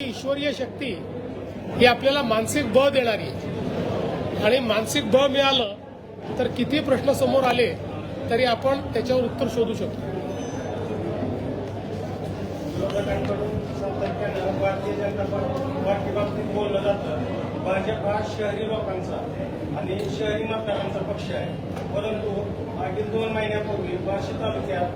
ईश्वरीय शक्ती ही आपल्याला मानसिक बळ देणारी आहे आणि मानसिक बळ मिळालं तर किती प्रश्न समोर आले तरी आपण त्याच्यावर उत्तर शोधू शकतो. भारतीय जनता पार्टी बाबतीत बोललं जातं. भाजप हा शहरी लोकांचा आणि शहरी मतदारांचा पक्ष आहे, परंतु मागील 2 महिन्यापूर्वी बार्शी तालुक्यात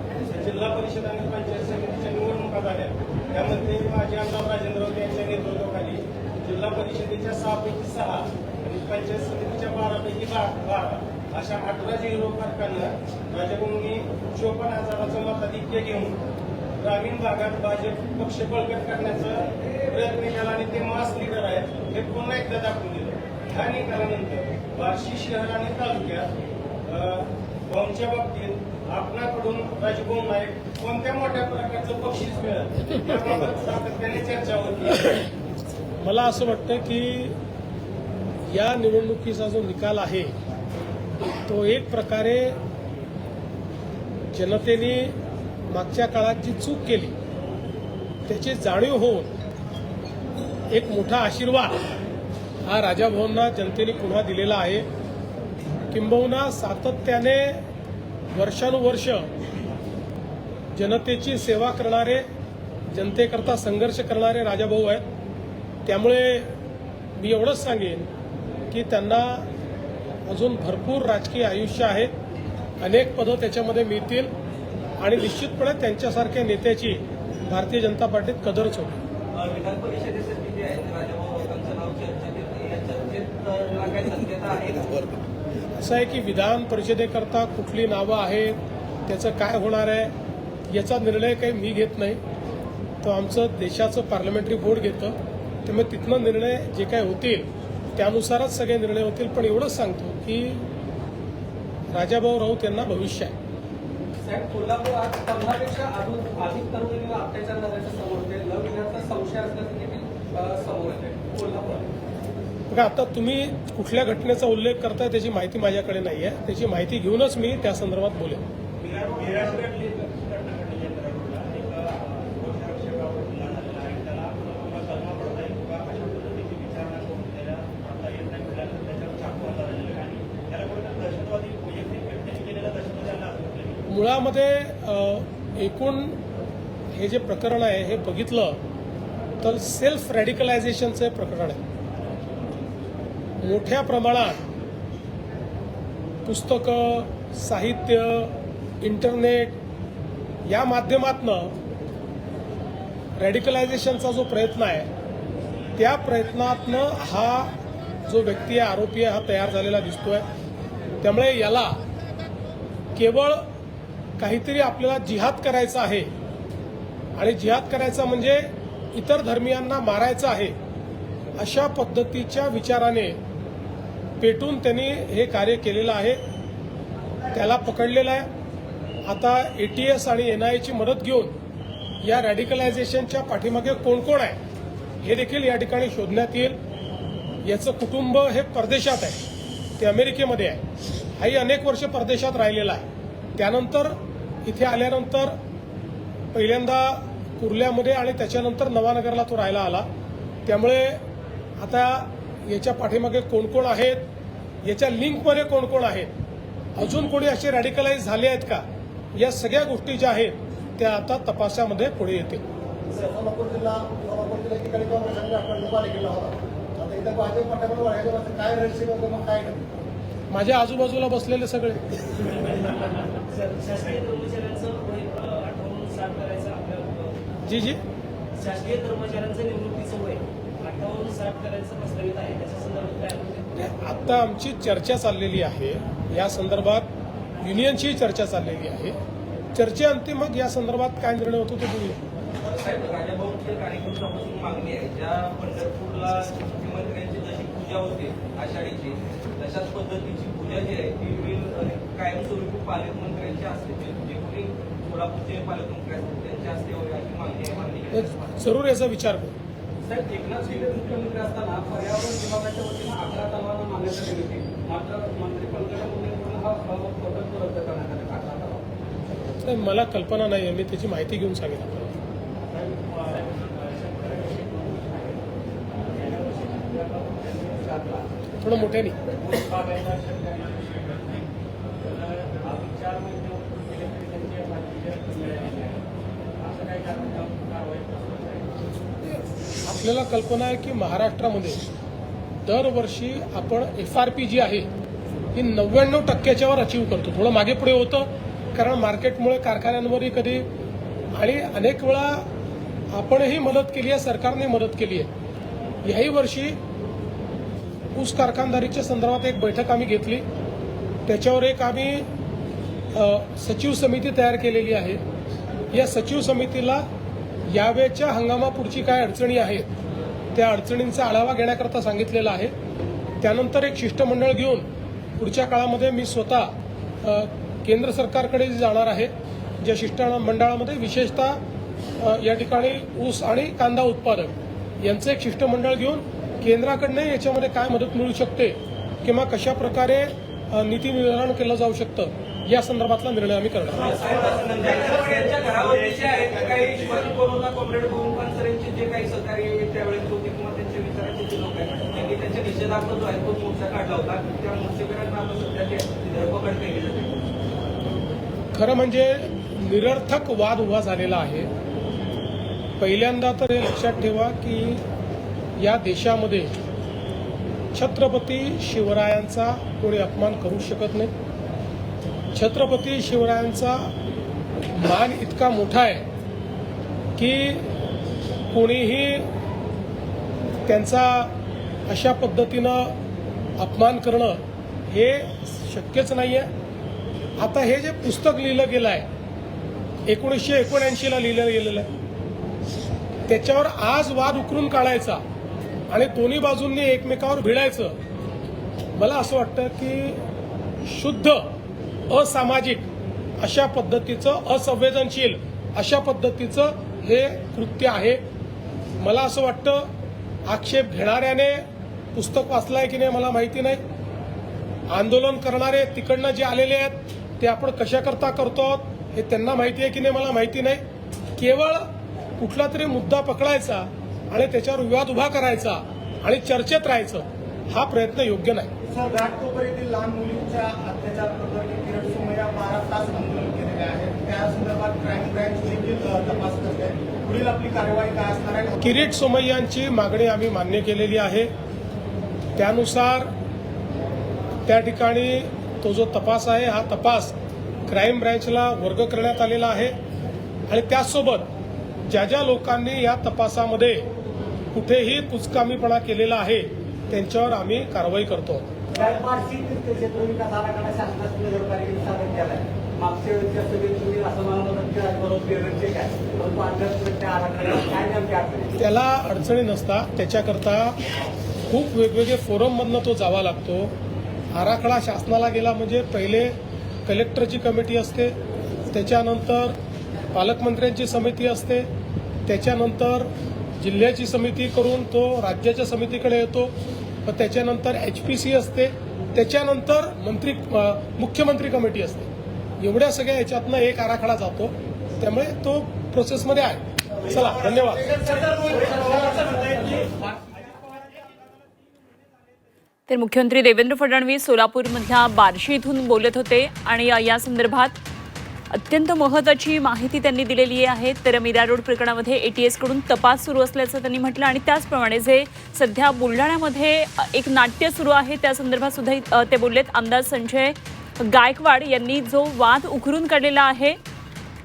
जिल्हा परिषद आणि पंचायत समितीच्या निवडणुका झाल्या. त्यामध्ये माजी आमदार राजेंद्र राऊत यांच्या नेतृत्वाखाली जिल्हा परिषदेच्या 6 पैकी 6 आणि पंचायत समितीच्या 12 पैकी 12 अशा 18 झिरोकांना राजाभाऊंनी 54,000चं मताधिक्य घेऊन ग्रामीण भागात भाजप पक्ष बळकट करण्याचा प्रयत्न केला आणि ते मास लीडर आहेत हे पुन्हा एकदा दाखवून दिलं. ह्या निकालानंतर बार्शी शहर आणि तालुक्यात भाऊंच्या बाबतीत आपणाकडून राजभाऊ नाईक कोणत्या मोठ्या प्रकारचं बक्षीस मिळेल याबाबत सातत्याने चर्चा होती. मला असं वाटतं की या निवडणुकीचा जो निकाल आहे तो एक प्रकारे जनतेने मागच्या काळात जी चूक केली त्याची जाणीव होऊन एक मोठा आशीर्वाद हा राजाभाऊंना जनतेने पुन्हा दिलेला आहे. किंबहुना सातत्याने वर्षानुवर्ष जनतेची सेवा करणारे, जनतेकरता संघर्ष करणारे राजाभाऊ आहेत. त्यामुळे मी एवढंच सांगेन की त्यांना अजून भरपूर राजकीय आयुष्य आहे, अनेक पदं त्याच्यामध्ये मिळतील आणि निश्चितपणे त्यांच्यासारख्या नेत्याची भारतीय जनता पार्टीत कदरच होती. विधान परिषदेसाठी जे आहे राजाभाऊ लोकांचं नाव चर्चेत येतं, या चर्चेत काही सत्यता आहे? असं आहे की विधान परिषदेकरता कुठली नावं आहेत, त्याचं काय होणार आहे याचा निर्णय काही मी घेत नाही, तो आमचं देशाचं पार्लमेंटरी बोर्ड घेतं. त्यामुळे तिथनं निर्णय जे काय होतील त्यानुसारच सगळे निर्णय होतील. पण एवढंच सांगतो की राजाभाऊ राऊत यांना भविष्य आहे. साहेब, कोल्हापूर आज 15पेक्षा अधिक तरुणींना अत्याचार झाल्याचं समोर येते. लव जिल्ह्यातला संशय असल्याचं देखील समोर येते. कोल्हापूर बघा, आता तुम्ही कुठल्या घटनेचा उल्लेख करताय त्याची माहिती माझ्याकडे नाही आहे. त्याची माहिती घेऊनच मी त्या संदर्भात बोलेन. मुळामध्ये एकूण हे जे प्रकरण आहे हे बघितलं तर सेल्फ रॅडिकलायझेशनचं प्रकरण आहे. मोठ्या प्रमाणात पुस्तकं, साहित्य, इंटरनेट या माध्यमातनं रॅडिकलायझेशनचा जो प्रयत्न आहे त्या प्रयत्नातनं हा जो व्यक्ती आहे, आरोपी आहे, हा तयार झालेला दिसतोय. त्यामुळे याला केवळ काहीतरी आपल्याला जिहाद करायचा आहे आणि जिहाद करायचा म्हणजे इतर धर्मियांना मारायचं आहे अशा पद्धतीच्या विचाराने पेटून त्यांनी हे कार्य केलेलं आहे. त्याला पकडलेलं आहे. आता ATS आणि NIA ची मदत घेऊन या रॅडिकलायझेशनच्या पाठीमागे कोण कोण आहे हे देखील या ठिकाणी शोधण्यात येईल. याचं कुटुंब हे परदेशात आहे, ते अमेरिकेमध्ये आहे. हाही अनेक वर्ष परदेशात राहिलेला आहे. त्यानंतर इथे आल्यानंतर पहिल्यांदा कुर्ल्यामध्ये आणि त्याच्यानंतर नवानगरला तो राहायला आला. त्यामुळे आता याच्या पाठीमागे कोण कोण आहेत, याच्या लिंकमध्ये कोण कोण आहेत, अजून कोणी असे रॅडिकलाइज झाले आहेत का, या सगळ्या गोष्टी ज्या आहेत त्या आता तपासामध्ये पुढे येतील. सोलापूर जिल्हा ठिकाणी काँग्रेसने आपण उभा केला होता. आता इथं भाजप पट्ट्याकडे वाढायचं काय रेल्वे मग काय माझ्या आजूबाजूला बसलेले सगळे शासकीय कर्मचाऱ्यांचं वय 58 करायचं आपल्या जी जी शासकीय कर्मचाऱ्यांचं निवृत्तीचं वय 58 करायचं प्रस्तावित आहे. त्याच्या संदर्भात काय आता आमची चर्चा चाललेली आहे. या संदर्भात युनियनची चर्चा चाललेली आहे. चर्चेअंती मग या संदर्भात काय निर्णय होतो ते बघूया. साहेब, राजाभाऊंच्या कार्यकर्त्यांपासून मागणी आहे ज्या पंढरपूरला मुख्यमंत्र्यांची जशी पूजा होते आषाढीची, तशाच पद्धतीची पूजा जी आहे ती कायमस्वरूपी पालकमंत्र्यांची असते. जे कोणी सोलापूरचे पालकमंत्री असतात त्यांच्या हस्ते होईल अशी मागणी आहे. जरूर याचा विचार करू. साहेब, एकनाथ शिंदे मुख्यमंत्री असताना पर्यावरण विभागाच्या वतीनं 11 तलावांना मान्यता दिली होती. मात्र मंत्री पंकजा मुंडेंकडून हा प्रकल्प रद्द करण्यात आला. 11 तलाव मला कल्पना नाही आहे. मी त्याची माहिती घेऊन सांगेन. थोडं मोठ्याने. आपल्याला कल्पना आहे की महाराष्ट्रामध्ये दरवर्षी आपण FRP जी आहे ही 99% वर अचीव करतो. थोडं मागे पुढे होतं कारण मार्केटमुळे कारखान्यांवरही कधी आणि अनेक वेळा आपणही मदत केली आहे, सरकारने मदत केली आहे. याही वर्षी ऊस कारखानदारीच्या संदर्भात एक बैठक आम्ही घेतली. त्याच्यावर एक आम्ही सचिव समिती तयार केलेली आहे. या सचिव समितीला यावेळच्या हंगामापुढची काय अडचणी आहेत त्या अडचणींचा आढावा घेण्याकरता सांगितलेला आहे. त्यानंतर एक शिष्टमंडळ घेऊन पुढच्या काळामध्ये मी स्वतः केंद्र सरकारकडे जाणार आहे. ज्या शिष्टमंडळामध्ये विशेषतः या ठिकाणी ऊस आणि कांदा उत्पादक यांचं एक शिष्टमंडळ घेऊन केंद्राकडनं याच्यामध्ये काय मदत मिळू शकते किंवा कशा प्रकारे नीती निर्धारण केलं जाऊ शकतं या संदर्भातला निर्णय आम्ही करणार आहोत. यांच्या घरावर जे आहेत काही शिवाजी कोरोना कॉम्रेड भूम कन्सरेंचे जे काही सहकारी त्यावेळेस होते किंवा त्यांच्या विचाराचे जे लोक आहेत त्यांनी त्यांच्या निषेधार्थ जो आहे तो मोर्चा काढला होता. त्या मोर्चेकरांना आपण सध्या ते धरपकड केली जाते. खरं म्हणजे निरर्थक वाद उभा झालेला आहे. पहिल्यांदा तर हे लक्षात ठेवा की या देशामध्ये छत्रपती शिवरायांचा कोणी अपमान करू शकत नाही. छत्रपती शिवरायांचा मान इतका मोठा आहे की कोणीही त्यांचा अशा पद्धतीनं अपमान करणं हे शक्यच नाही आहे. आता हे जे पुस्तक लिहिलं गेलं आहे 1979ला लिहिलं गेलेलं आहे त्याच्यावर आज वाद उकरून काढायचा आणि दोन्ही बाजूंनी एकमेकावर भिडायचं मला असं वाटतं की शुद्ध असामाजिक अशा पद्धतीचं असंवेदनशील अशा पद्धतीचं हे कृत्य आहे. मला असं वाटतं आक्षेप घेणाऱ्याने पुस्तक वाचलंय की नाही मला माहिती नाही. आंदोलन करणारे तिकडनं जे आलेले आहेत ते आपण कशाकरता करतो हे त्यांना माहिती आहे की नाही मला माहिती नाही. केवळ कुठला तरी मुद्दा पकडायचा आणि त्याच्यावर विवाद उभा करायचा आणि चर्चेत राहायचं हा प्रयत्न योग्य नाही. सर, घाटकोपर येथील लहान मुलींच्या अत्याचार प्रकरणी किरण सोमय्या 12 तास आंदोलन केलेले आहे. त्या संदर्भात क्राईम ब्रँच देखील तपास करते. पुढील आपली कार्यवाही काय असणार आहे? किरीट सोमय्यांची मागणी आम्ही मान्य केलेली आहे. त्यानुसार त्या ठिकाणी तो जो तपास आहे हा तपास क्राईम ब्रँचला वर्ग करण्यात आलेला आहे आणि त्याचसोबत ज्या ज्या लोकांनी या तपासामध्ये कुठेही कुचकामीपणा केलेला आहे त्यांच्यावर आम्ही कारवाई करतो. त्याला अडचणी नसतात. त्याच्याकरता खूप वेगवेगळे फोरममधनं तो जावा लागतो. आराखडा शासनाला गेला म्हणजे पहिले कलेक्टरची कमिटी असते, त्याच्यानंतर पालकमंत्र्यांची समिती असते, त्याच्यानंतर जिल्ह्याची समिती करून तो राज्याच्या समितीकडे येतो, त्याच्यानंतर HPC असते, त्याच्यानंतर मुख्यमंत्री कमिटी असते. एवढ्या सगळ्या याच्यातनं एक आराखडा जातो. त्यामुळे तो प्रोसेसमध्ये आहे. चला धन्यवाद. तर मुख्यमंत्री देवेंद्र फडणवीस सोलापूरमधल्या बार्शी इथून बोलत होते आणि या संदर्भात अत्यंत महत्त्वाची माहिती त्यांनी दिलेली आहे. तर मीरा रोड प्रकरणामध्ये ATS कडून तपास सुरू असल्याचं त्यांनी म्हटलं आणि त्याचप्रमाणे जे सध्या बुलढाण्यामध्ये एक नाट्य सुरू आहे त्या संदर्भात सुद्धा ते बोललेत. आमदार संजय गायकवाड यांनी जो वाद उकरून काढलेला आहे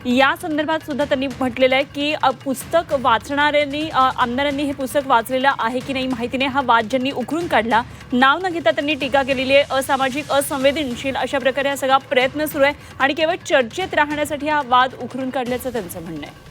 या संदर्भात सुद्धा त्यांनी म्हटलेलं आहे की पुस्तक वाचणाऱ्यांनी आमदारांनी हे पुस्तक वाचलेलं आहे की नाही माहिती नाही. हा वाद ज्यांनी उकरून काढला नाव न घेता त्यांनी टीका केलेली आहे. असामाजिक असंवेदनशील अशा प्रकारे हा सगळा प्रयत्न सुरू आहे आणि केवळ चर्चेत राहण्यासाठी हा वाद उकरून काढल्याचं त्यांचं म्हणणं आहे.